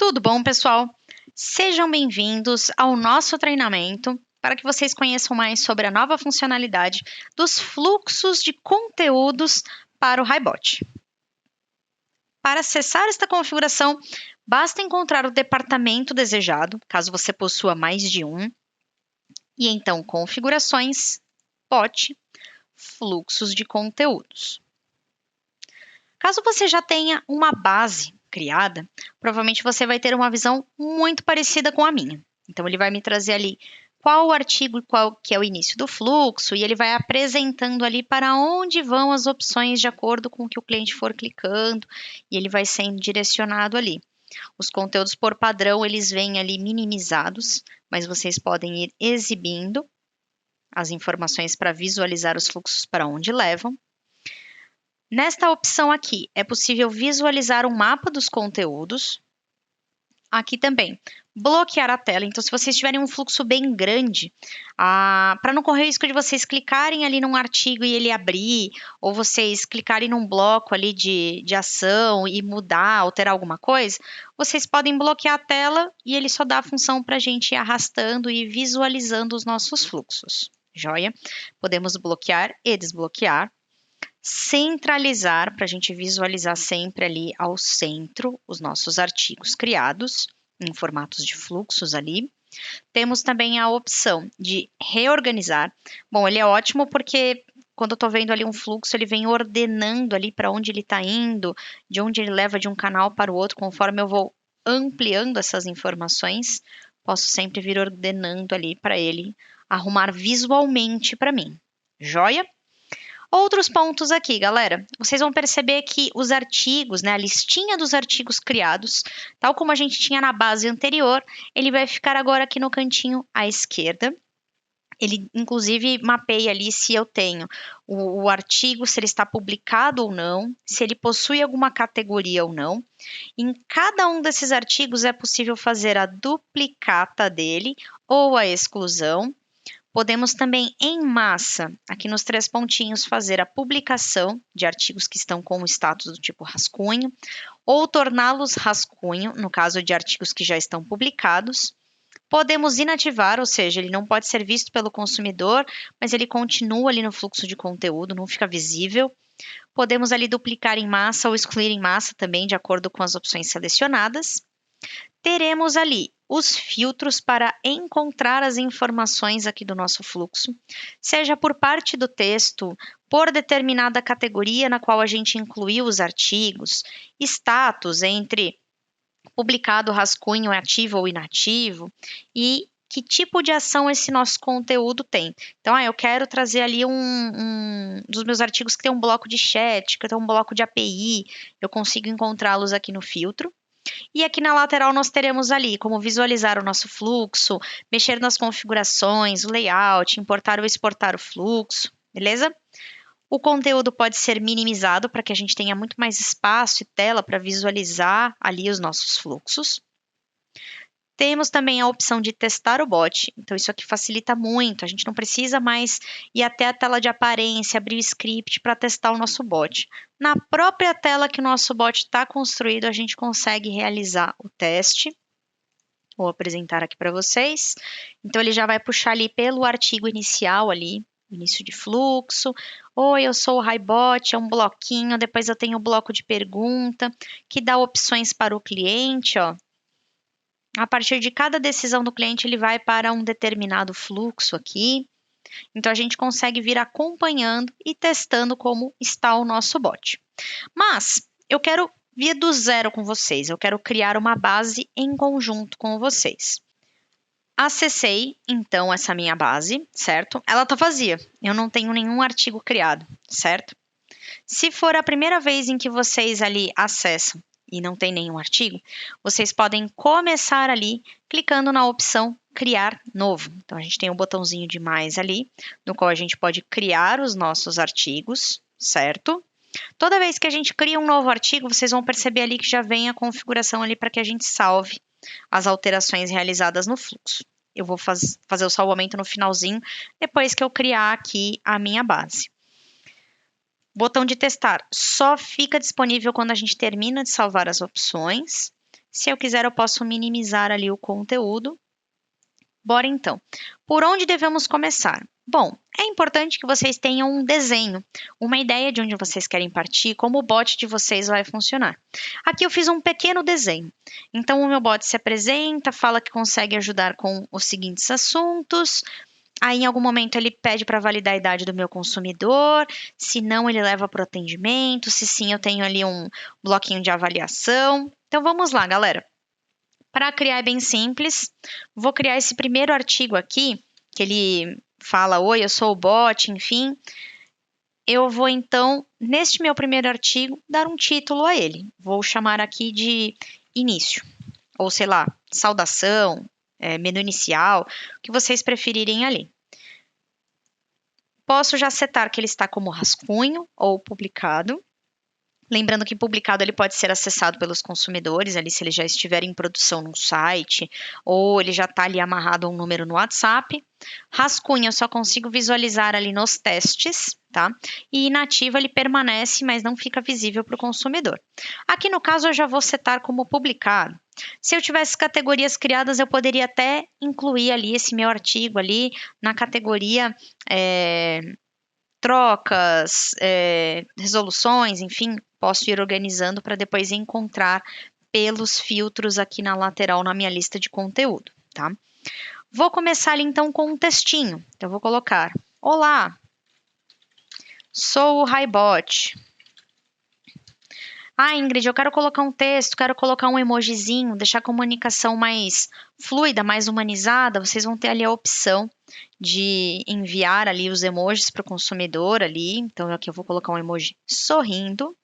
Tudo bom, pessoal? Sejam bem-vindos ao nosso treinamento para que vocês conheçam mais sobre a nova funcionalidade dos fluxos de conteúdos para o HiBot. Para acessar esta configuração, basta encontrar o departamento desejado, caso você possua mais de um, e então configurações, bot, fluxos de conteúdos. Caso você já tenha uma base criada, provavelmente você vai ter uma visão muito parecida com a minha. Então, ele vai me trazer ali qual o artigo e qual que é o início do fluxo, e ele vai apresentando ali para onde vão as opções de acordo com o que o cliente for clicando, e ele vai sendo direcionado ali. Os conteúdos por padrão, eles vêm ali minimizados, mas vocês podem ir exibindo as informações para visualizar os fluxos para onde levam. Nesta opção aqui, é possível visualizar um mapa dos conteúdos. Aqui também, bloquear a tela. Então, se vocês tiverem um fluxo bem grande, para não correr o risco de vocês clicarem ali num artigo e ele abrir, ou vocês clicarem num bloco ali de ação e mudar, alterar alguma coisa, vocês podem bloquear a tela e ele só dá a função para a gente ir arrastando e visualizando os nossos fluxos. Joia? Podemos bloquear e desbloquear. Centralizar, para a gente visualizar sempre ali ao centro os nossos artigos criados em formatos de fluxos ali. Temos também a opção de reorganizar. Bom, ele é ótimo porque quando eu estou vendo ali um fluxo, ele vem ordenando ali para onde ele está indo, de onde ele leva de um canal para o outro, conforme eu vou ampliando essas informações, posso sempre vir ordenando ali para ele arrumar visualmente para mim. Joia? Outros pontos aqui, galera. Vocês vão perceber que os artigos, né, a listinha dos artigos criados, tal como a gente tinha na base anterior, ele vai ficar agora aqui no cantinho à esquerda. Ele, inclusive, mapeia ali se eu tenho o artigo, se ele está publicado ou não, se ele possui alguma categoria ou não. Em cada um desses artigos é possível fazer a duplicata dele ou a exclusão. Podemos também, em massa, aqui nos 3 pontinhos, fazer a publicação de artigos que estão com o status do tipo rascunho, ou torná-los rascunho, no caso de artigos que já estão publicados. Podemos inativar, ou seja, ele não pode ser visto pelo consumidor, mas ele continua ali no fluxo de conteúdo, não fica visível. Podemos ali duplicar em massa ou excluir em massa também, de acordo com as opções selecionadas. Teremos ali os filtros para encontrar as informações aqui do nosso fluxo, seja por parte do texto, por determinada categoria na qual a gente incluiu os artigos, status entre publicado, rascunho, ativo ou inativo, e que tipo de ação esse nosso conteúdo tem. Então, eu quero trazer ali um dos meus artigos que tem um bloco de chat, que tem um bloco de API, eu consigo encontrá-los aqui no filtro. E aqui na lateral nós teremos ali como visualizar o nosso fluxo, mexer nas configurações, o layout, importar ou exportar o fluxo, beleza? O conteúdo pode ser minimizado para que a gente tenha muito mais espaço e tela para visualizar ali os nossos fluxos. Temos também a opção de testar o bot, então isso aqui facilita muito, a gente não precisa mais ir até a tela de aparência, abrir o script para testar o nosso bot. Na própria tela que o nosso bot está construído, a gente consegue realizar o teste. Vou apresentar aqui para vocês. Então, ele já vai puxar ali pelo artigo inicial ali, início de fluxo. Oi, eu sou o HiBot, é um bloquinho, depois eu tenho o bloco de pergunta, que dá opções para o cliente, ó. A partir de cada decisão do cliente, ele vai para um determinado fluxo aqui. Então, a gente consegue vir acompanhando e testando como está o nosso bot. Mas, eu quero vir do zero com vocês. Eu quero criar uma base em conjunto com vocês. Acessei, então, essa minha base, certo? Ela está vazia. Eu não tenho nenhum artigo criado, certo? Se for a primeira vez em que vocês ali acessam e não tem nenhum artigo, vocês podem começar ali clicando na opção criar novo. Então, a gente tem um botãozinho de mais ali, no qual a gente pode criar os nossos artigos, certo? Toda vez que a gente cria um novo artigo, vocês vão perceber ali que já vem a configuração ali para que a gente salve as alterações realizadas no fluxo. Eu vou fazer o salvamento no finalzinho, depois que eu criar aqui a minha base. Botão de testar só fica disponível quando a gente termina de salvar as opções. Se eu quiser, eu posso minimizar ali o conteúdo. Bora então. Por onde devemos começar? Bom, é importante que vocês tenham um desenho, uma ideia de onde vocês querem partir, como o bot de vocês vai funcionar. Aqui eu fiz um pequeno desenho. Então, o meu bot se apresenta, fala que consegue ajudar com os seguintes assuntos. Aí, em algum momento, ele pede para validar a idade do meu consumidor. Se não, ele leva para o atendimento. Se sim, eu tenho ali um bloquinho de avaliação. Então, vamos lá, galera. Para criar é bem simples. Vou criar esse primeiro artigo aqui, que ele fala: oi, eu sou o bot, enfim. Eu vou então, neste meu primeiro artigo, dar um título a ele. Vou chamar aqui de início, ou sei lá, saudação, menu inicial, o que vocês preferirem ali. Posso já setar que ele está como rascunho ou publicado. Lembrando que publicado ele pode ser acessado pelos consumidores, ali se ele já estiver em produção no site, ou ele já está ali amarrado a um número no WhatsApp. Rascunho eu só consigo visualizar ali nos testes, tá? E inativo ele permanece, mas não fica visível para o consumidor. Aqui no caso eu já vou setar como publicado. Se eu tivesse categorias criadas, eu poderia até incluir ali esse meu artigo ali na categoria trocas, resoluções, enfim, posso ir organizando para depois encontrar pelos filtros aqui na lateral na minha lista de conteúdo, tá? Vou começar ali então com um textinho. Então, eu vou colocar: olá, sou o Highbot. Ah, Ingrid, eu quero colocar um texto, quero colocar um emojizinho, deixar a comunicação mais fluida, mais humanizada. Vocês vão ter ali a opção de enviar ali os emojis para o consumidor ali. Então, aqui eu vou colocar um emoji sorrindo.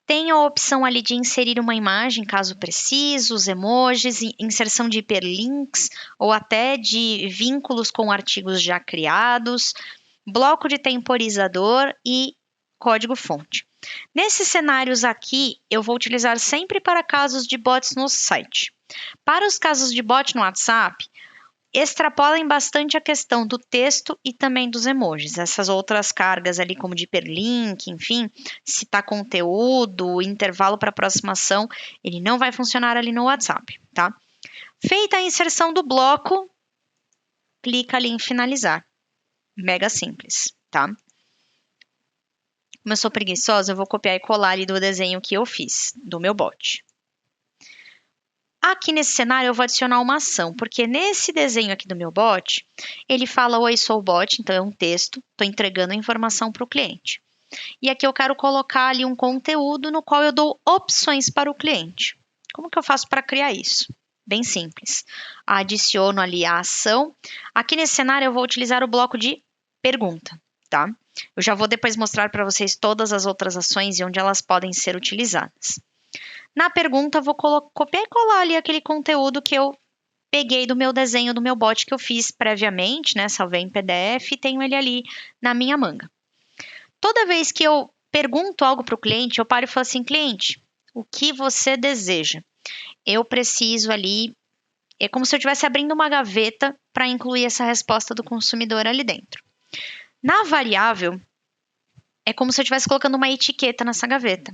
Tem a opção ali de inserir uma imagem, caso preciso, os emojis, inserção de hiperlinks ou até de vínculos com artigos já criados, bloco de temporizador e código-fonte. Nesses cenários aqui, eu vou utilizar sempre para casos de bots no site. Para os casos de bot no WhatsApp, extrapolem bastante a questão do texto e também dos emojis. Essas outras cargas ali, como de hiperlink, enfim, citar conteúdo, intervalo para aproximação, ele não vai funcionar ali no WhatsApp, tá? Feita a inserção do bloco, clica ali em finalizar. Mega simples, tá? Como eu sou preguiçosa, eu vou copiar e colar ali do desenho que eu fiz, do meu bot. Aqui nesse cenário eu vou adicionar uma ação, porque nesse desenho aqui do meu bot, ele fala: oi, sou o bot, então é um texto, estou entregando a informação para o cliente. E aqui eu quero colocar ali um conteúdo no qual eu dou opções para o cliente. Como que eu faço para criar isso? Bem simples. Adiciono ali a ação. Aqui nesse cenário eu vou utilizar o bloco de pergunta, tá? Eu já vou depois mostrar para vocês todas as outras ações e onde elas podem ser utilizadas. Na pergunta, vou copiar e colar ali aquele conteúdo que eu peguei do meu desenho, do meu bot que eu fiz previamente, né? Salvei em PDF e tenho ele ali na minha manga. Toda vez que eu pergunto algo para o cliente, eu paro e falo assim: cliente, o que você deseja? Eu preciso ali, é como se eu estivesse abrindo uma gaveta para incluir essa resposta do consumidor ali dentro. Na variável, é como se eu estivesse colocando uma etiqueta nessa gaveta.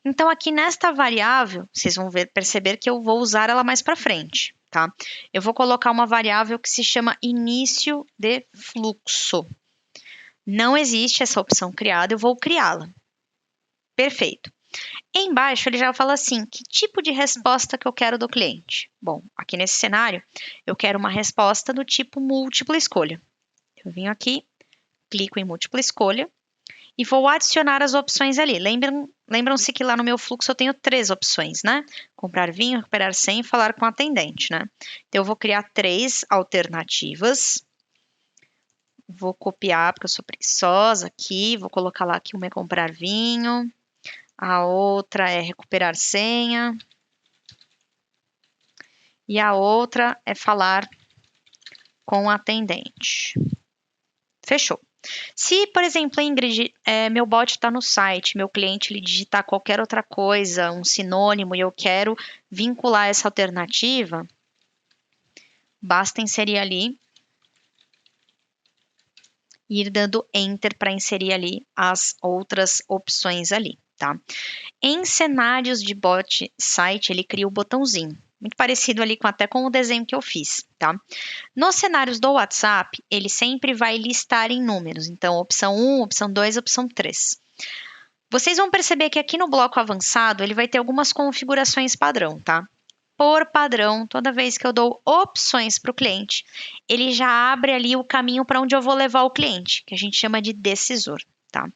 Então, aqui nesta variável, vocês vão perceber que eu vou usar ela mais para frente, tá? Eu vou colocar uma variável que se chama início de fluxo. Não existe essa opção criada, eu vou criá-la. Perfeito. Embaixo ele já fala assim: que tipo de resposta que eu quero do cliente? Bom, aqui nesse cenário, eu quero uma resposta do tipo múltipla escolha. Eu venho aqui, clico em múltipla escolha e vou adicionar as opções ali. Lembram-se que lá no meu fluxo eu tenho 3 opções, né? Comprar vinho, recuperar 100 e falar com o atendente, né? Então, eu vou criar 3 alternativas. Vou copiar, porque eu sou preguiçosa aqui. Vou colocar lá que uma é comprar vinho. A outra é recuperar senha. E a outra é falar com o atendente. Fechou. Se, por exemplo, Ingrid, meu bot está no site, meu cliente ele digitar qualquer outra coisa, um sinônimo, e eu quero vincular essa alternativa, basta inserir ali e ir dando Enter para inserir ali as outras opções ali, tá? Em cenários de bot site, ele cria o botãozinho, muito parecido ali até com o desenho que eu fiz, tá? Nos cenários do WhatsApp, ele sempre vai listar em números, então opção 1, opção 2, opção 3. Vocês vão perceber que aqui no bloco avançado, ele vai ter algumas configurações padrão, tá? Por padrão, toda vez que eu dou opções para o cliente, ele já abre ali o caminho para onde eu vou levar o cliente, que a gente chama de decisor, tá?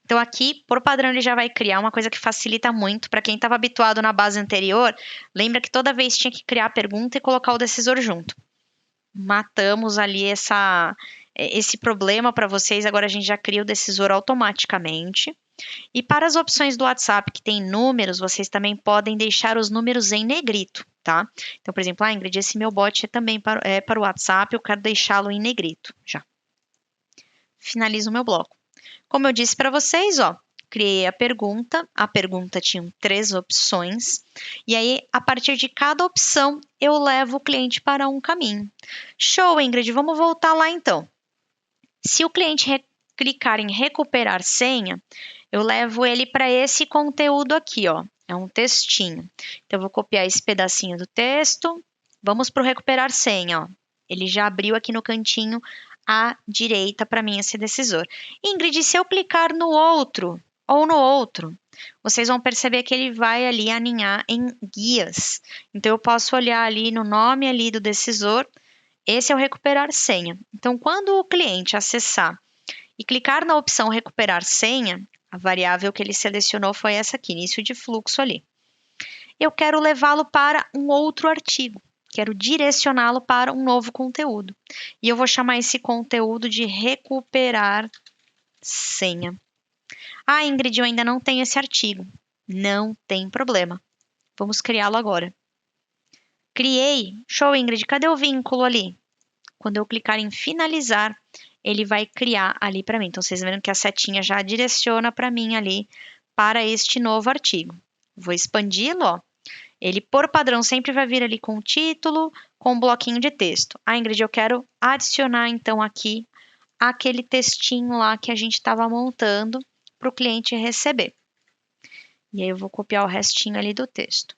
Então aqui, por padrão, ele já vai criar uma coisa que facilita muito para quem estava habituado na base anterior. Lembra que toda vez tinha que criar a pergunta e colocar o decisor junto. Matamos ali esse problema para vocês. Agora a gente já cria o decisor automaticamente. E para as opções do WhatsApp que tem números, vocês também podem deixar os números em negrito, tá? Então, por exemplo, Ingrid, esse meu bot é também para o WhatsApp, eu quero deixá-lo em negrito já. Finalizo o meu bloco. Como eu disse para vocês, ó, criei a pergunta tinha 3 opções, e aí, a partir de cada opção, eu levo o cliente para um caminho. Show, Ingrid, vamos voltar lá então. Se o cliente clicar em recuperar senha, eu levo ele para esse conteúdo aqui, ó. É um textinho. Então, eu vou copiar esse pedacinho do texto. Vamos para o recuperar senha, ó. Ele já abriu aqui no cantinho à direita para mim esse decisor. Ingrid, se eu clicar no outro ou no outro, vocês vão perceber que ele vai ali aninhar em guias. Então, eu posso olhar ali no nome ali do decisor. Esse é o recuperar senha. Então, quando o cliente acessar e clicar na opção recuperar senha, a variável que ele selecionou foi essa aqui, início de fluxo ali. Eu quero levá-lo para um outro artigo, quero direcioná-lo para um novo conteúdo. E eu vou chamar esse conteúdo de recuperar senha. Ah, Ingrid, eu ainda não tenho esse artigo. Não tem problema. Vamos criá-lo agora. Criei. Show, Ingrid. Cadê o vínculo ali? Quando eu clicar em finalizar, ele vai criar ali para mim. Então, vocês viram que a setinha já direciona para mim ali para este novo artigo. Vou expandi-lo, ó. Ele, por padrão, sempre vai vir ali com o título, com um bloquinho de texto. Ah, Ingrid, eu quero adicionar, então, aqui aquele textinho lá que a gente estava montando para o cliente receber. E aí, eu vou copiar o restinho ali do texto.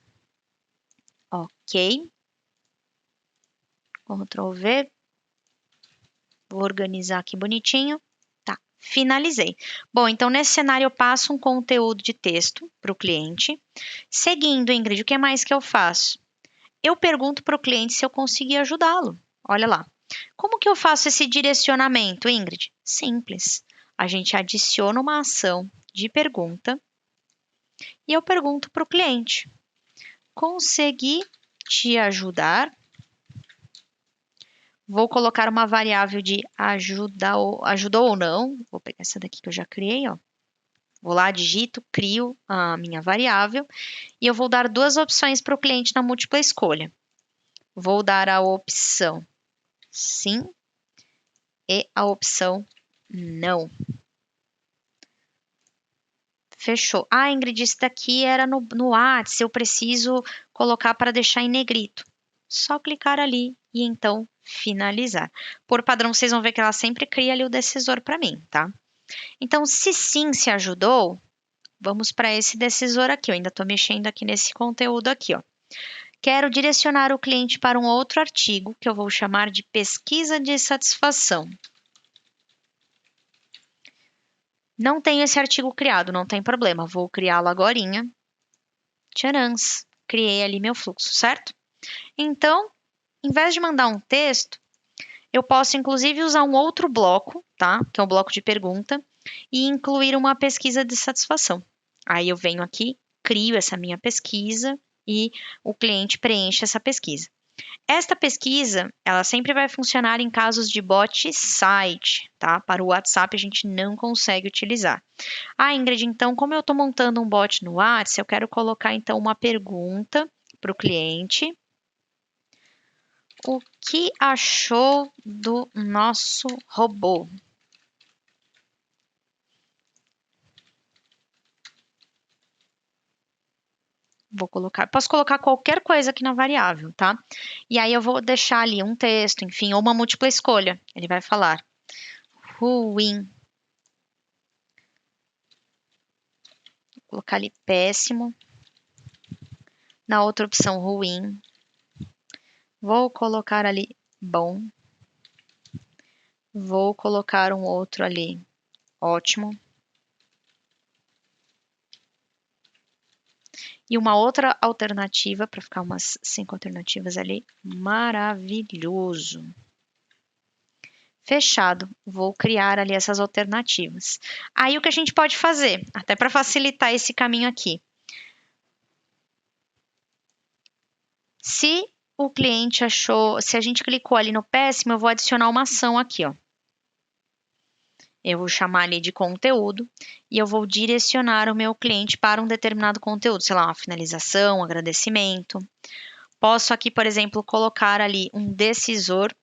Ok. Ctrl V. Vou organizar aqui bonitinho. Tá, finalizei. Bom, então nesse cenário eu passo um conteúdo de texto para o cliente. Seguindo, Ingrid, o que mais que eu faço? Eu pergunto para o cliente se eu consegui ajudá-lo. Olha lá. Como que eu faço esse direcionamento, Ingrid? Simples. A gente adiciona uma ação de pergunta e eu pergunto para o cliente: consegui te ajudar? Vou colocar uma variável de ajudou ou não. Vou pegar essa daqui que eu já criei, ó. Vou lá, digito, crio a minha variável e eu vou dar 2 opções para o cliente na múltipla escolha. Vou dar a opção sim e a opção não. Fechou. Ah, Ingrid, isso daqui era no WhatsApp, eu preciso colocar para deixar em negrito. Só clicar ali e então finalizar. Por padrão, vocês vão ver que ela sempre cria ali o decisor para mim, tá? Então, se sim se ajudou, vamos para esse decisor aqui. Eu ainda estou mexendo aqui nesse conteúdo aqui, ó. Quero direcionar o cliente para um outro artigo que eu vou chamar de pesquisa de satisfação. Não tenho esse artigo criado, não tem problema. Vou criá-lo agorinha. Tcharãs! Criei ali meu fluxo, certo? Então, em vez de mandar um texto, eu posso inclusive usar um outro bloco, tá? Que é o bloco de pergunta, e incluir uma pesquisa de satisfação. Aí eu venho aqui, crio essa minha pesquisa e o cliente preenche essa pesquisa. Esta pesquisa, ela sempre vai funcionar em casos de bot site, tá? Para o WhatsApp a gente não consegue utilizar. Ah, Ingrid, então como eu estou montando um bot no WhatsApp, eu quero colocar então uma pergunta para o cliente. O que achou do nosso robô? Posso colocar qualquer coisa aqui na variável, tá? E aí eu vou deixar ali um texto, enfim, ou uma múltipla escolha. Ele vai falar ruim. colocar ali péssimo. Na outra opção, ruim. Vou colocar ali bom. Vou colocar um outro ali ótimo. E uma outra alternativa, para ficar umas 5 alternativas ali, maravilhoso. Fechado, vou criar ali essas alternativas. Aí o que a gente pode fazer, até para facilitar esse caminho aqui. Se o cliente achou, se a gente clicou ali no péssimo, eu vou adicionar uma ação aqui, ó. Eu vou chamar ali de conteúdo e eu vou direcionar o meu cliente para um determinado conteúdo, sei lá, uma finalização, um agradecimento. Posso aqui, por exemplo, colocar ali um decisor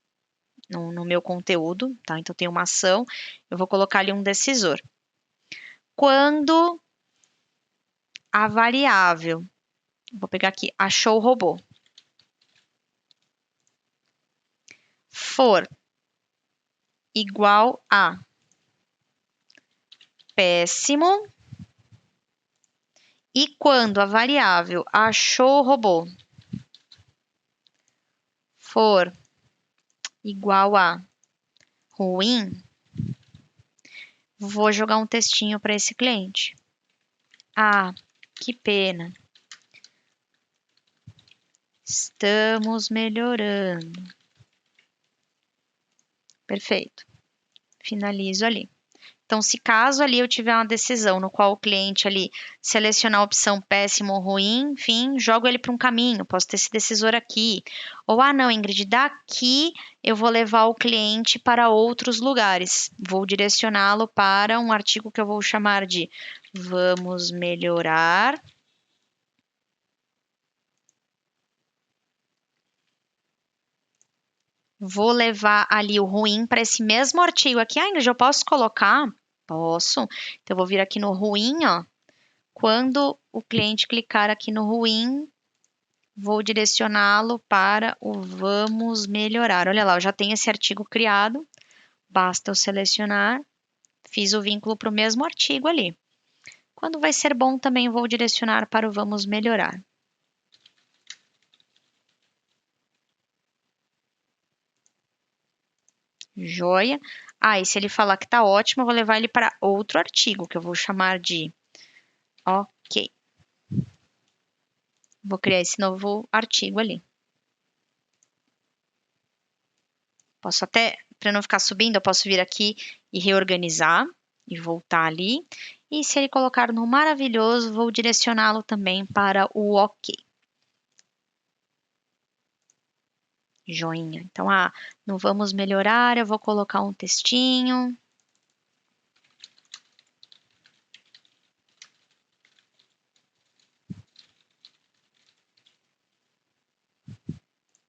no meu conteúdo, tá? Então tem uma ação, eu vou colocar ali um decisor. Quando a variável, vou pegar aqui, achou o robô, for igual a péssimo, e quando a variável achou o robô for igual a ruim, vou jogar um textinho para esse cliente. Ah, que pena. Estamos melhorando. Perfeito. Finalizo ali. Então, se caso ali eu tiver uma decisão no qual o cliente ali selecionar a opção péssimo ou ruim, enfim, jogo ele para um caminho, posso ter esse decisor aqui. Ou, não, Ingrid, daqui eu vou levar o cliente para outros lugares. Vou direcioná-lo para um artigo que eu vou chamar de Vamos Melhorar. Vou levar ali o ruim para esse mesmo artigo aqui. Ingrid, eu posso colocar? Posso. Então, eu vou vir aqui no ruim, ó. Quando o cliente clicar aqui no ruim, vou direcioná-lo para o Vamos Melhorar. Olha lá, eu já tenho esse artigo criado. Basta eu selecionar. Fiz o vínculo para o mesmo artigo ali. Quando vai ser bom, também vou direcionar para o Vamos Melhorar. Joia. E se ele falar que tá ótimo, eu vou levar ele para outro artigo, que eu vou chamar de OK. Vou criar esse novo artigo ali. Posso até, para não ficar subindo, eu posso vir aqui e reorganizar e voltar ali. E se ele colocar no maravilhoso, vou direcioná-lo também para o OK. Joinha. Então, não vamos melhorar, eu vou colocar um textinho.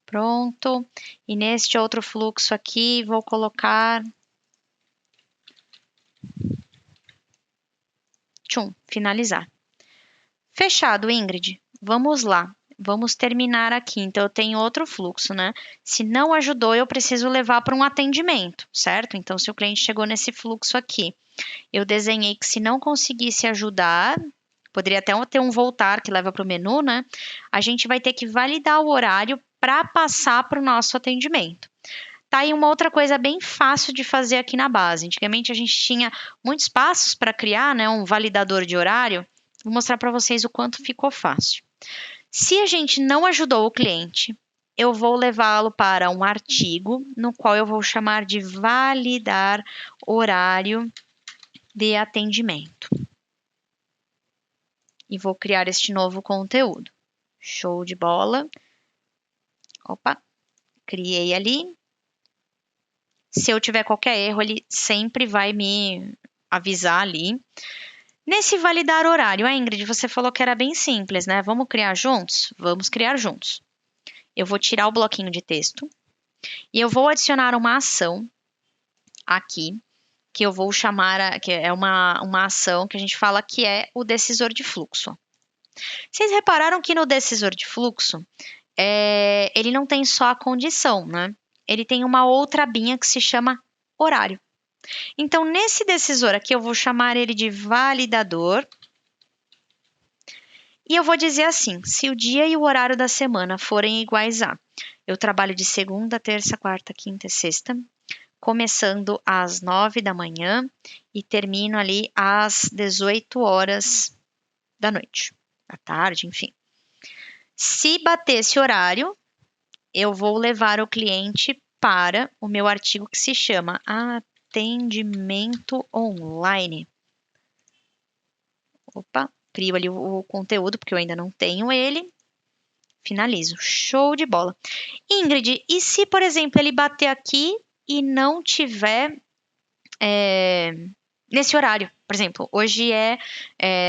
Pronto. E neste outro fluxo aqui, vou colocar... finalizar. Fechado, Ingrid. Vamos lá. Vamos terminar aqui. Então, eu tenho outro fluxo, né? Se não ajudou, eu preciso levar para um atendimento, certo? Então, se o cliente chegou nesse fluxo aqui, eu desenhei que se não conseguisse ajudar, poderia até ter um voltar que leva para o menu, né? A gente vai ter que validar o horário para passar para o nosso atendimento. Tá aí uma outra coisa bem fácil de fazer aqui na base. Antigamente a gente tinha muitos passos para criar, né, um validador de horário. Vou mostrar para vocês o quanto ficou fácil. Se a gente não ajudou o cliente, eu vou levá-lo para um artigo no qual eu vou chamar de validar horário de atendimento. E vou criar este novo conteúdo. Show de bola. Opa, criei ali. Se eu tiver qualquer erro, ele sempre vai me avisar ali. Nesse validar horário, Ingrid, você falou que era bem simples, né? Vamos criar juntos? Vamos criar juntos. Eu vou tirar o bloquinho de texto e eu vou adicionar uma ação aqui, que eu vou chamar, que é uma ação que a gente fala que é o decisor de fluxo. Vocês repararam que no decisor de fluxo, ele não tem só a condição, né? Ele tem uma outra abinha que se chama horário. Então, nesse decisor aqui, eu vou chamar ele de validador E eu vou dizer assim, se o dia e o horário da semana forem iguais a, eu trabalho de segunda, terça, quarta, quinta e sexta, começando às 9 da manhã e termino ali às 18 horas da noite, da tarde, enfim. Se bater esse horário, eu vou levar o cliente para o meu artigo que se chama Atendimento Online. Opa, crio ali o conteúdo, porque eu ainda não tenho ele. Finalizo. Show de bola. Ingrid, e se, por exemplo, ele bater aqui e não tiver nesse horário? Por exemplo, hoje é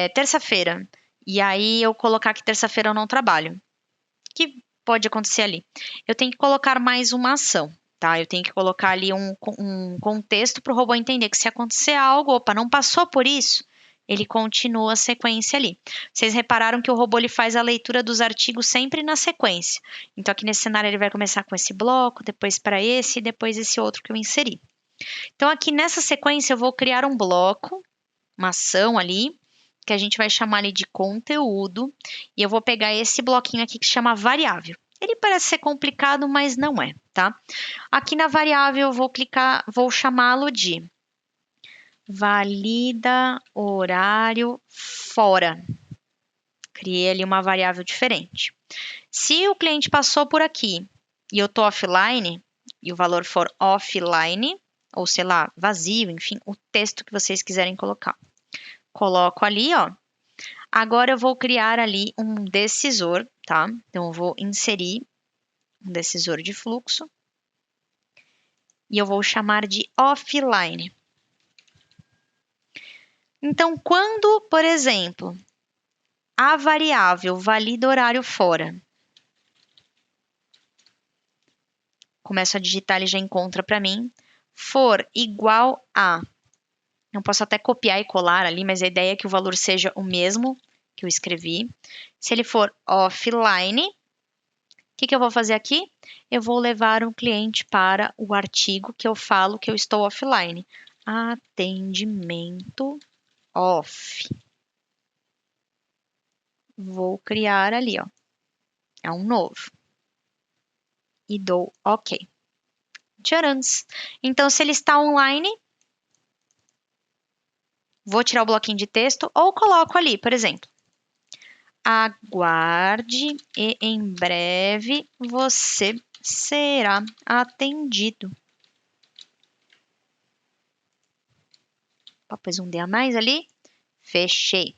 terça-feira. E aí eu colocar que terça-feira eu não trabalho. O que pode acontecer ali? Eu tenho que colocar mais uma ação, tá? Eu tenho que colocar ali um contexto para o robô entender que se acontecer algo, opa, não passou por isso, ele continua a sequência ali. Vocês repararam que o robô ele faz a leitura dos artigos sempre na sequência. Então aqui nesse cenário ele vai começar com esse bloco, depois para esse e depois esse outro que eu inseri. Então aqui nessa sequência eu vou criar um bloco, uma ação ali, que a gente vai chamar ali de conteúdo, e eu vou pegar esse bloquinho aqui que chama variável. Ele parece ser complicado, mas não é, tá? Aqui na variável eu vou clicar, vou chamá-lo de valida horário fora. Criei ali uma variável diferente. Se o cliente passou por aqui e eu tô offline, e o valor for offline, ou sei lá, vazio, enfim, o texto que vocês quiserem colocar. Coloco ali, ó. Agora eu vou criar ali um decisor, tá? Então eu vou inserir um decisor de fluxo e eu vou chamar de offline. Então, quando, por exemplo, a variável valida horário fora, começo a digitar, ele já encontra para mim, for igual a, eu posso até copiar e colar ali, mas a ideia é que o valor seja o mesmo que eu escrevi. Se ele for offline, o que eu vou fazer aqui? Eu vou levar um cliente para o artigo que eu falo que eu estou offline. Atendimento off. Vou criar ali, ó. É um novo. E dou OK. Tcharans. Então, se ele está online, vou tirar o bloquinho de texto ou coloco ali, por exemplo. Aguarde e em breve você será atendido. Pôs um D a mais ali. Fechei.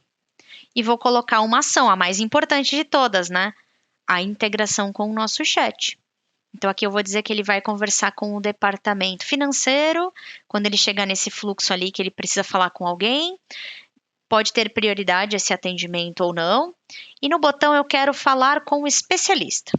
E vou colocar uma ação, a mais importante de todas, né? A integração com o nosso chat. Então, aqui eu vou dizer que ele vai conversar com o departamento financeiro, quando ele chegar nesse fluxo ali que ele precisa falar com alguém, pode ter prioridade esse atendimento ou não. E no botão eu quero falar com o especialista.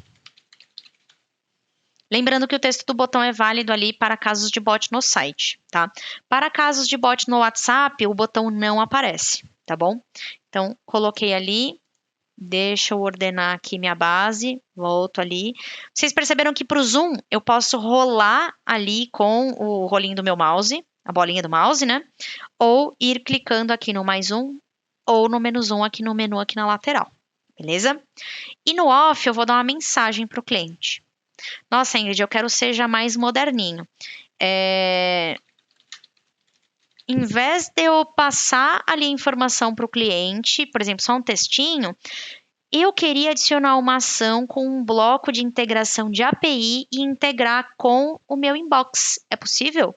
Lembrando que o texto do botão é válido ali para casos de bot no site, tá? Para casos de bot no WhatsApp, o botão não aparece, tá bom? Então, coloquei ali. Deixa eu ordenar aqui minha base, volto ali. Vocês perceberam que para o zoom eu posso rolar ali com o rolinho do meu mouse, a bolinha do mouse, né? Ou ir clicando aqui no mais um ou no menos um aqui no menu aqui na lateral, beleza? E no off eu vou dar uma mensagem para o cliente. Nossa, Ingrid, eu quero seja mais moderninho. Em vez de eu passar ali a informação para o cliente, por exemplo, só um textinho, eu queria adicionar uma ação com um bloco de integração de API e integrar com o meu inbox. É possível?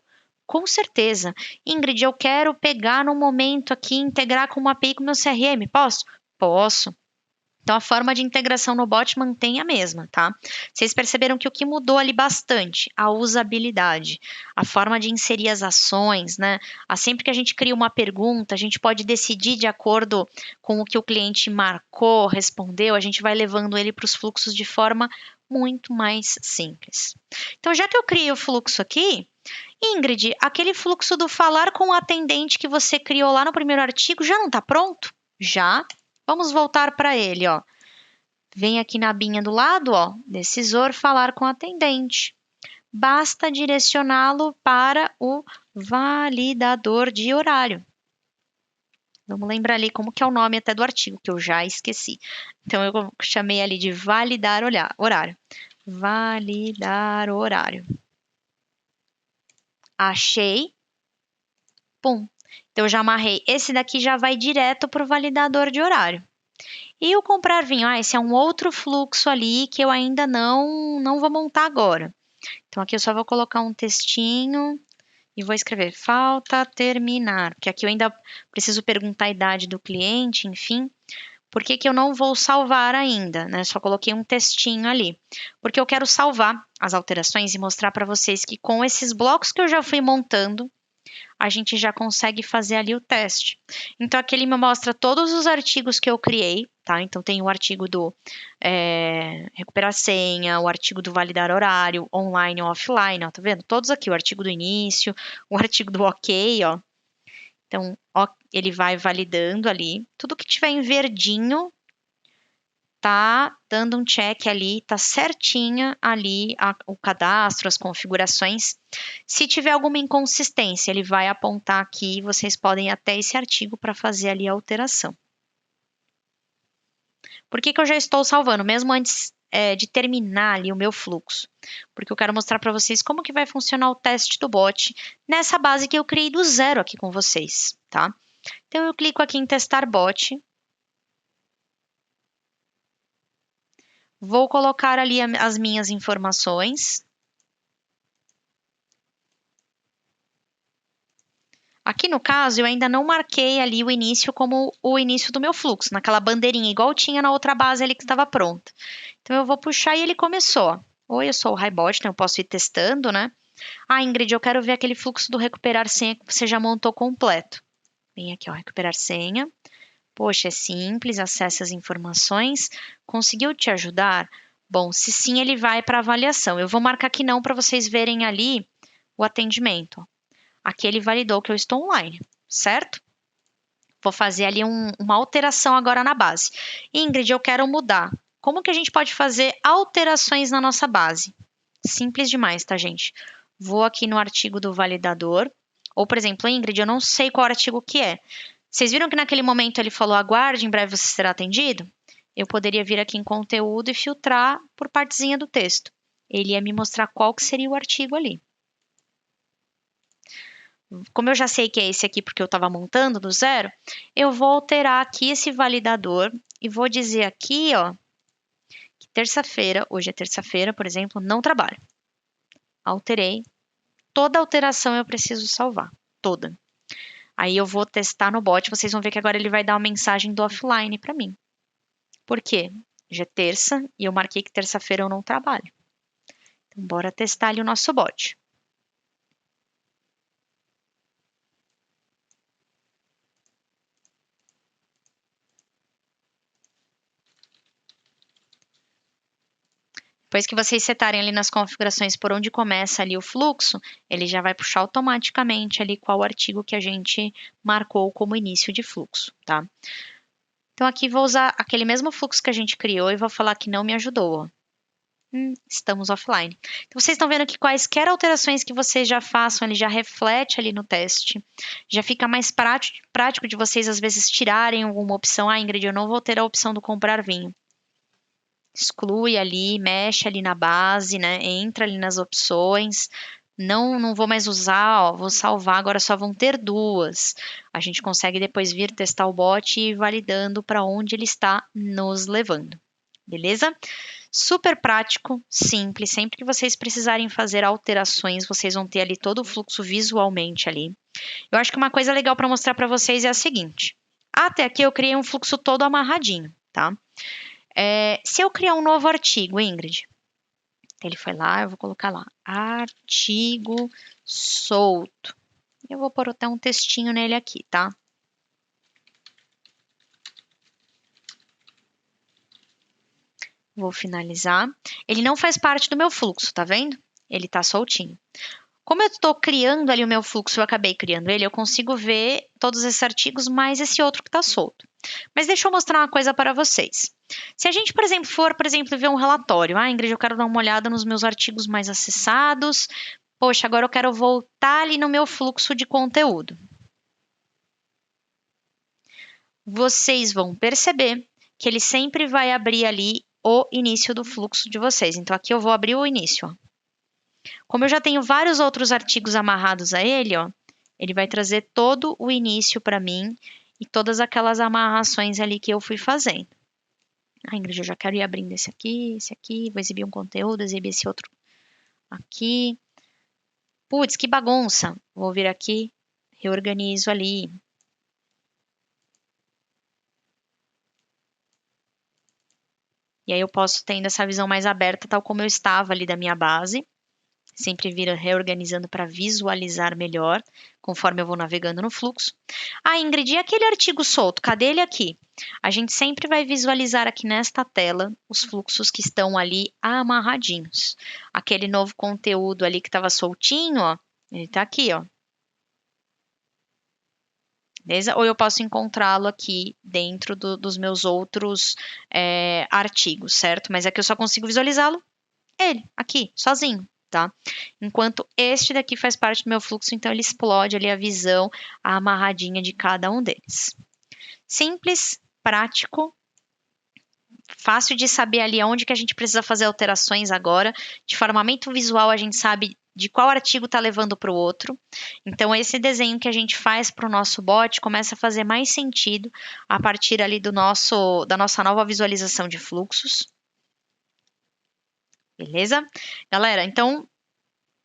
Com certeza. Ingrid, eu quero pegar no momento aqui e integrar com uma API com o meu CRM. Posso? Posso. Então, a forma de integração no bot mantém a mesma, tá? Vocês perceberam que o que mudou ali bastante? A usabilidade, a forma de inserir as ações, né? Sempre que a gente cria uma pergunta, a gente pode decidir de acordo com o que o cliente marcou, respondeu, a gente vai levando ele para os fluxos de forma muito mais simples. Então, já que eu criei o fluxo aqui, Ingrid, aquele fluxo do falar com o atendente que você criou lá no primeiro artigo já não está pronto? Já. Vamos voltar para ele, ó. Vem aqui na abinha do lado, ó, decisor falar com atendente. Basta direcioná-lo para o validador de horário. Vamos lembrar ali como que é o nome até do artigo, que eu já esqueci. Então, eu chamei ali de validar horário. Validar horário. Achei. Pum. Então, eu já amarrei. Esse daqui já vai direto para o validador de horário. E o comprar vinho? Esse é um outro fluxo ali que eu ainda não vou montar agora. Então, aqui eu só vou colocar um textinho e vou escrever falta terminar, porque aqui eu ainda preciso perguntar a idade do cliente, enfim. Por que que eu não vou salvar ainda, né? Só coloquei um textinho ali. Porque eu quero salvar as alterações e mostrar para vocês que com esses blocos que eu já fui montando, a gente já consegue fazer ali o teste. Então, aqui ele me mostra todos os artigos que eu criei, tá? Então, tem o artigo do recuperar senha, o artigo do validar horário, online ou offline, ó, tá vendo? Todos aqui, o artigo do início, o artigo do ok, ó. Então, ó, ele vai validando ali. Tudo que tiver em verdinho tá dando um check ali, tá certinha ali o cadastro, as configurações. Se tiver alguma inconsistência, ele vai apontar aqui, vocês podem ir até esse artigo para fazer ali a alteração. Por que que eu já estou salvando, mesmo antes de terminar ali o meu fluxo? Porque eu quero mostrar para vocês como que vai funcionar o teste do bot nessa base que eu criei do zero aqui com vocês, tá? Então, eu clico aqui em testar bot. Vou colocar ali as minhas informações. Aqui no caso, eu ainda não marquei ali o início como o início do meu fluxo, naquela bandeirinha, igual tinha na outra base ali que estava pronta. Então, eu vou puxar e ele começou. Oi, eu sou o HiBot, então eu posso ir testando, né? Ah, Ingrid, eu quero ver aquele fluxo do recuperar senha que você já montou completo. Vem aqui, ó, recuperar senha. Poxa, é simples, acesse as informações. Conseguiu te ajudar? Bom, se sim, ele vai para avaliação. Eu vou marcar que não para vocês verem ali o atendimento. Aqui ele validou que eu estou online, certo? Vou fazer ali uma alteração agora na base. Ingrid, eu quero mudar. Como que a gente pode fazer alterações na nossa base? Simples demais, tá, gente? Vou aqui no artigo do validador. Ou, por exemplo, Ingrid, eu não sei qual artigo que é. Vocês viram que naquele momento ele falou aguarde, em breve você será atendido? Eu poderia vir aqui em conteúdo e filtrar por partezinha do texto. Ele ia me mostrar qual que seria o artigo ali. Como eu já sei que é esse aqui porque eu estava montando do zero, eu vou alterar aqui esse validador e vou dizer aqui, ó, que terça-feira, hoje é terça-feira, por exemplo, não trabalho. Alterei. Toda alteração eu preciso salvar. Toda. Aí eu vou testar no bot, vocês vão ver que agora ele vai dar uma mensagem do offline para mim. Por quê? Já é terça e eu marquei que terça-feira eu não trabalho. Então, bora testar ali o nosso bot. Depois que vocês setarem ali nas configurações por onde começa ali o fluxo, ele já vai puxar automaticamente ali qual artigo que a gente marcou como início de fluxo, tá? Então aqui vou usar aquele mesmo fluxo que a gente criou e vou falar que não me ajudou, ó. Estamos offline. Então, vocês estão vendo que quaisquer alterações que vocês já façam, ele já reflete ali no teste. Já fica mais prático de vocês, às vezes, tirarem alguma opção. Ah, Ingrid, eu não vou ter a opção do comprar vinho. Exclui ali, mexe ali na base, né? Entra ali nas opções. Não vou mais usar, ó, vou salvar, agora só vão ter duas. A gente consegue depois vir testar o bot e ir validando para onde ele está nos levando. Beleza? Super prático, simples. Sempre que vocês precisarem fazer alterações, vocês vão ter ali todo o fluxo visualmente ali. Eu acho que uma coisa legal para mostrar para vocês é a seguinte. Até aqui eu criei um fluxo todo amarradinho, tá? Se eu criar um novo artigo, Ingrid, ele foi lá, eu vou colocar lá, artigo solto. Eu vou pôr até um textinho nele aqui, tá? Vou finalizar. Ele não faz parte do meu fluxo, tá vendo? Ele tá soltinho. Como eu estou criando ali o meu fluxo, eu acabei criando ele, eu consigo ver todos esses artigos, mais esse outro que está solto. Mas deixa eu mostrar uma coisa para vocês. Se a gente, por exemplo, ver um relatório. Ah, Ingrid, eu quero dar uma olhada nos meus artigos mais acessados. Poxa, agora eu quero voltar ali no meu fluxo de conteúdo. vocês vão perceber que ele sempre vai abrir ali o início do fluxo de vocês. Então, aqui eu vou abrir o início, ó. Como eu já tenho vários outros artigos amarrados a ele, ó, ele vai trazer todo o início para mim e todas aquelas amarrações ali que eu fui fazendo. Ah, Ingrid, eu já quero ir abrindo esse aqui, vou exibir um conteúdo, exibir esse outro aqui. Putz, que bagunça. Vou vir aqui, reorganizo ali. E aí eu posso tendo essa visão mais aberta, tal como eu estava ali da minha base. Sempre vira reorganizando para visualizar melhor, conforme eu vou navegando no fluxo. Ah, Ingrid, e aquele artigo solto? Cadê ele aqui? A gente sempre vai visualizar aqui nesta tela os fluxos que estão ali amarradinhos. Aquele novo conteúdo ali que estava soltinho, ó, ele está aqui, ó. Beleza? Ou eu posso encontrá-lo aqui dentro dos meus outros artigos, certo? Mas aqui eu só consigo visualizá-lo ele, aqui, sozinho. Tá? Enquanto este daqui faz parte do meu fluxo, então ele explode ali a visão, a amarradinha de cada um deles. Simples, prático, fácil de saber ali aonde que a gente precisa fazer alterações agora. De forma muito visual, a gente sabe de qual artigo está levando para o outro. Então, esse desenho que a gente faz para o nosso bot começa a fazer mais sentido a partir ali da nossa nova visualização de fluxos. Beleza? Galera, então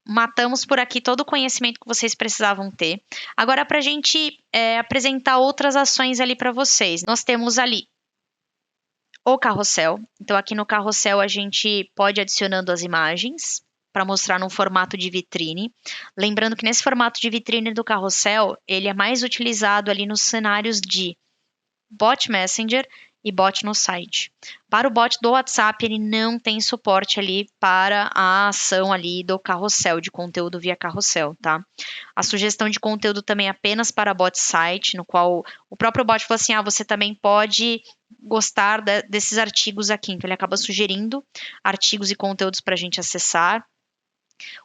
matamos por aqui todo o conhecimento que vocês precisavam ter. Agora, para a gente apresentar outras ações ali para vocês, nós temos ali o carrossel. Então, aqui no carrossel, a gente pode ir adicionando as imagens para mostrar num formato de vitrine. Lembrando que nesse formato de vitrine do carrossel, ele é mais utilizado ali nos cenários de bot messenger e bot no site. Para o bot do WhatsApp, ele não tem suporte ali para a ação ali do carrossel, de conteúdo via carrossel, tá? A sugestão de conteúdo também é apenas para bot site, no qual o próprio bot falou assim, você também pode gostar desses artigos aqui. Então, ele acaba sugerindo artigos e conteúdos para a gente acessar.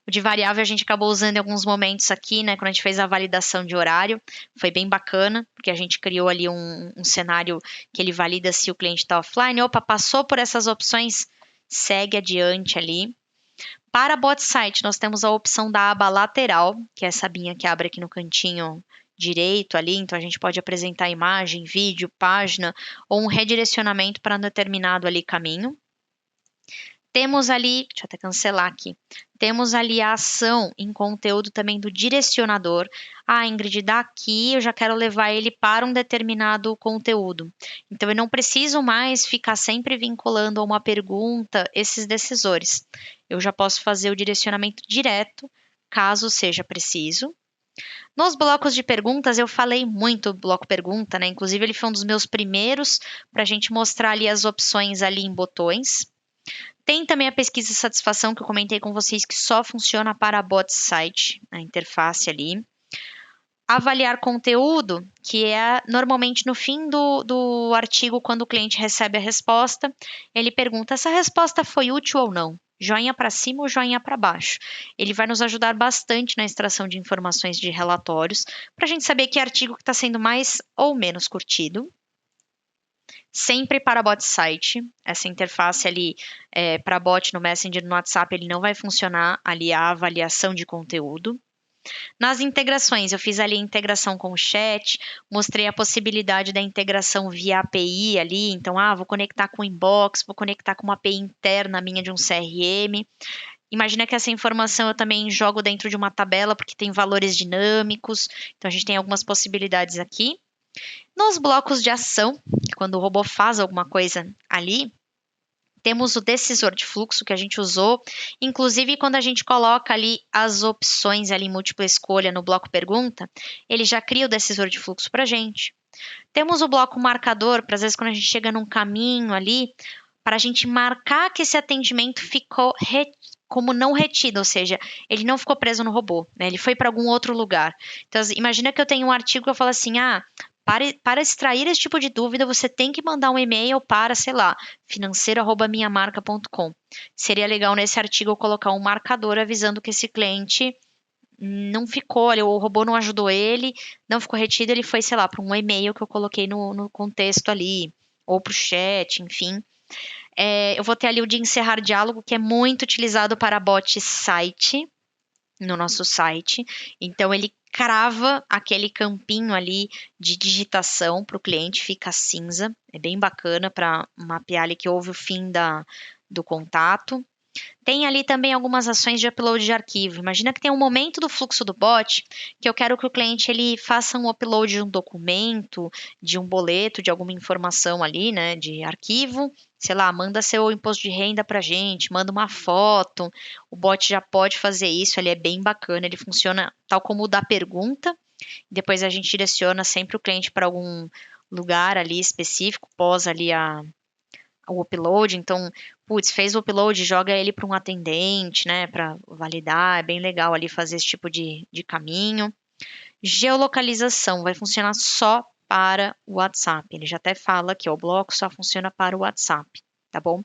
O de variável a gente acabou usando em alguns momentos aqui, né? Quando a gente fez a validação de horário, foi bem bacana, porque a gente criou ali um cenário que ele valida se o cliente está offline. Opa, passou por essas opções, segue adiante ali. Para bot site, nós temos a opção da aba lateral, que é essa abinha que abre aqui no cantinho direito ali, então a gente pode apresentar imagem, vídeo, página ou um redirecionamento para um determinado ali caminho. Temos ali, deixa eu até cancelar aqui, temos ali a ação em conteúdo também do direcionador. Ah, Ingrid, daqui eu já quero levar ele para um determinado conteúdo. Então, eu não preciso mais ficar sempre vinculando a uma pergunta esses decisores. Eu já posso fazer o direcionamento direto, caso seja preciso. Nos blocos de perguntas, eu falei muito do bloco pergunta, né? Inclusive, ele foi um dos meus primeiros para a gente mostrar ali as opções ali em botões. Tem também a pesquisa de satisfação que eu comentei com vocês que só funciona para bot site, a interface ali. Avaliar conteúdo, que é normalmente no fim do artigo, quando o cliente recebe a resposta, ele pergunta: essa resposta foi útil ou não? Joinha para cima ou joinha para baixo? Ele vai nos ajudar bastante na extração de informações de relatórios, para a gente saber que artigo que está sendo mais ou menos curtido. Sempre para bot site, essa interface ali para bot no Messenger, no WhatsApp, ele não vai funcionar ali a avaliação de conteúdo. Nas integrações, eu fiz ali a integração com o chat, mostrei a possibilidade da integração via API ali, então, vou conectar com o inbox, vou conectar com uma API interna minha de um CRM. Imagina que essa informação eu também jogo dentro de uma tabela, porque tem valores dinâmicos, então a gente tem algumas possibilidades aqui. Nos blocos de ação, quando o robô faz alguma coisa ali, temos o decisor de fluxo que a gente usou, inclusive quando a gente coloca ali as opções ali em múltipla escolha no bloco pergunta, ele já cria o decisor de fluxo para a gente. Temos o bloco marcador, para às vezes quando a gente chega num caminho ali, para a gente marcar que esse atendimento ficou como não retido, ou seja, ele não ficou preso no robô, né? Ele foi para algum outro lugar. Então, imagina que eu tenho um artigo que eu falo assim, para extrair esse tipo de dúvida, você tem que mandar um e-mail para, sei lá, financeiro@minhamarca.com. Seria legal nesse artigo eu colocar um marcador avisando que esse cliente não ficou, o robô não ajudou ele, não ficou retido, ele foi, sei lá, para um e-mail que eu coloquei no contexto ali, ou para o chat, enfim. Eu vou ter ali o de encerrar diálogo, que é muito utilizado para bot site, no nosso site. Então, ele crava aquele campinho ali de digitação para o cliente, fica cinza. É bem bacana para mapear ali que houve o fim do contato. Tem ali também algumas ações de upload de arquivo. Imagina que tem um momento do fluxo do bot que eu quero que o cliente ele faça um upload de um documento, de um boleto, de alguma informação ali, né, de arquivo. Sei lá, manda seu imposto de renda pra gente, manda uma foto. O bot já pode fazer isso, ele é bem bacana, ele funciona tal como o da pergunta. Depois a gente direciona sempre o cliente para algum lugar ali específico, pós ali o upload, então, putz, fez o upload, joga ele para um atendente, né, para validar, é bem legal ali fazer esse tipo de caminho. Geolocalização vai funcionar só para o WhatsApp, ele já até fala que o bloco só funciona para o WhatsApp, tá bom?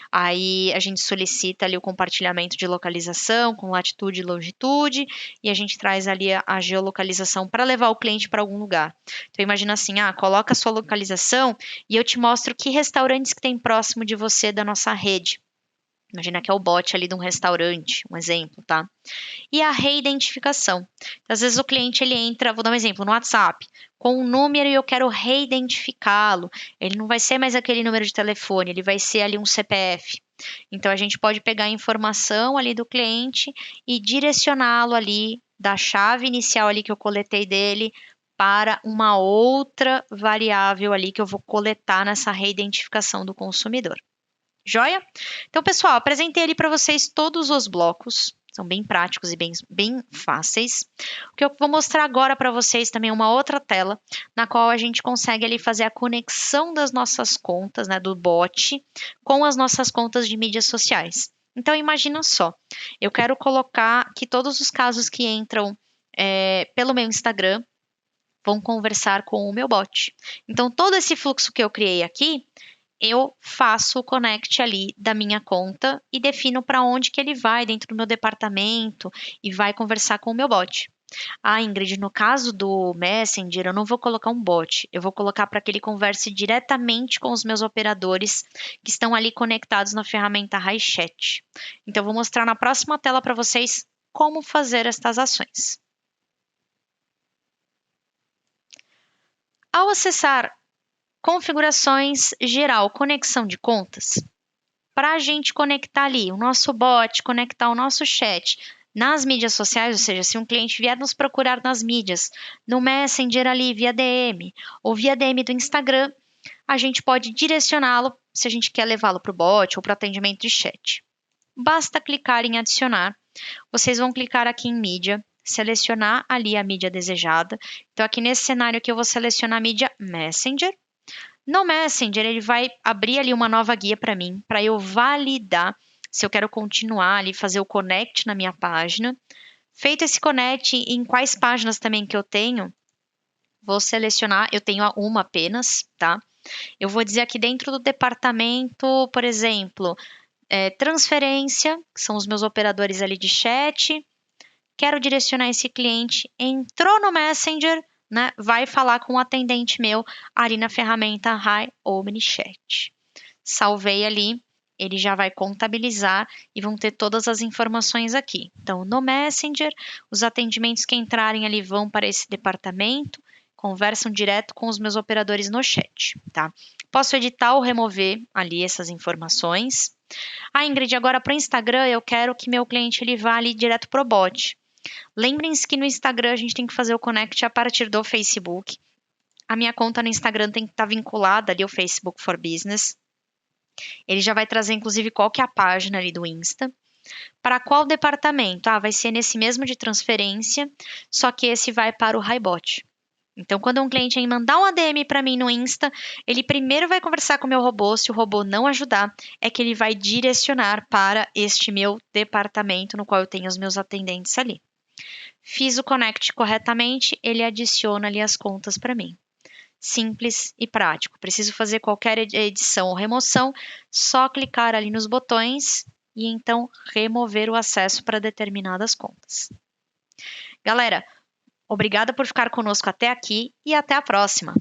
Aí a gente solicita ali o compartilhamento de localização com latitude e longitude e a gente traz ali a geolocalização para levar o cliente para algum lugar. Então imagina assim, coloca a sua localização e eu te mostro que restaurantes que tem próximo de você da nossa rede. Imagina que é o bot ali de um restaurante, um exemplo, tá? E a reidentificação. Então, às vezes o cliente ele entra, vou dar um exemplo, no WhatsApp, com um número e eu quero reidentificá-lo. Ele não vai ser mais aquele número de telefone, ele vai ser ali um CPF. Então a gente pode pegar a informação ali do cliente e direcioná-lo ali da chave inicial ali que eu coletei dele para uma outra variável ali que eu vou coletar nessa reidentificação do consumidor. Joia? Então, pessoal, apresentei ali para vocês todos os blocos. São bem práticos e bem fáceis. O que eu vou mostrar agora para vocês também é uma outra tela, na qual a gente consegue ali fazer a conexão das nossas contas, né, do bot, com as nossas contas de mídias sociais. Então, imagina só, eu quero colocar que todos os casos que entram pelo meu Instagram vão conversar com o meu bot. Então, todo esse fluxo que eu criei aqui, eu faço o connect ali da minha conta e defino para onde que ele vai dentro do meu departamento e vai conversar com o meu bot. Ingrid, no caso do Messenger, eu não vou colocar um bot, eu vou colocar para que ele converse diretamente com os meus operadores que estão ali conectados na ferramenta HiChat. Então, eu vou mostrar na próxima tela para vocês como fazer estas ações. Ao acessar configurações geral, conexão de contas, para a gente conectar ali o nosso bot, conectar o nosso chat nas mídias sociais, ou seja, se um cliente vier nos procurar nas mídias, no Messenger ali via DM ou via DM do Instagram, a gente pode direcioná-lo se a gente quer levá-lo para o bot ou para o atendimento de chat. Basta clicar em adicionar, vocês vão clicar aqui em mídia, selecionar ali a mídia desejada. Então aqui nesse cenário aqui eu vou selecionar a mídia Messenger. No Messenger, ele vai abrir ali uma nova guia para mim, para eu validar se eu quero continuar ali, fazer o connect na minha página. Feito esse connect, em quais páginas também que eu tenho, vou selecionar, eu tenho uma apenas, tá? Eu vou dizer aqui dentro do departamento, por exemplo, transferência, que são os meus operadores ali de chat. Quero direcionar esse cliente, entrou no Messenger, né, vai falar com o atendente meu ali na ferramenta Hi OmniChat. Salvei ali, ele já vai contabilizar e vão ter todas as informações aqui. Então, no Messenger, os atendimentos que entrarem ali vão para esse departamento, conversam direto com os meus operadores no chat, tá? Posso editar ou remover ali essas informações. Ingrid, agora para o Instagram, eu quero que meu cliente ele vá ali direto pro bot. Lembrem-se que no Instagram a gente tem que fazer o connect a partir do Facebook. A minha conta no Instagram tem que estar vinculada ali ao Facebook for Business. Ele já vai trazer, inclusive, qual que é a página ali do Insta. Para qual departamento? Vai ser nesse mesmo de transferência, só que esse vai para o HiBot. Então, quando um cliente mandar um ADM para mim no Insta, ele primeiro vai conversar com o meu robô. Se o robô não ajudar, é que ele vai direcionar para este meu departamento no qual eu tenho os meus atendentes ali. Fiz o connect corretamente, ele adiciona ali as contas para mim. Simples e prático. Preciso fazer qualquer edição ou remoção, só clicar ali nos botões e então remover o acesso para determinadas contas. Galera, obrigada por ficar conosco até aqui e até a próxima!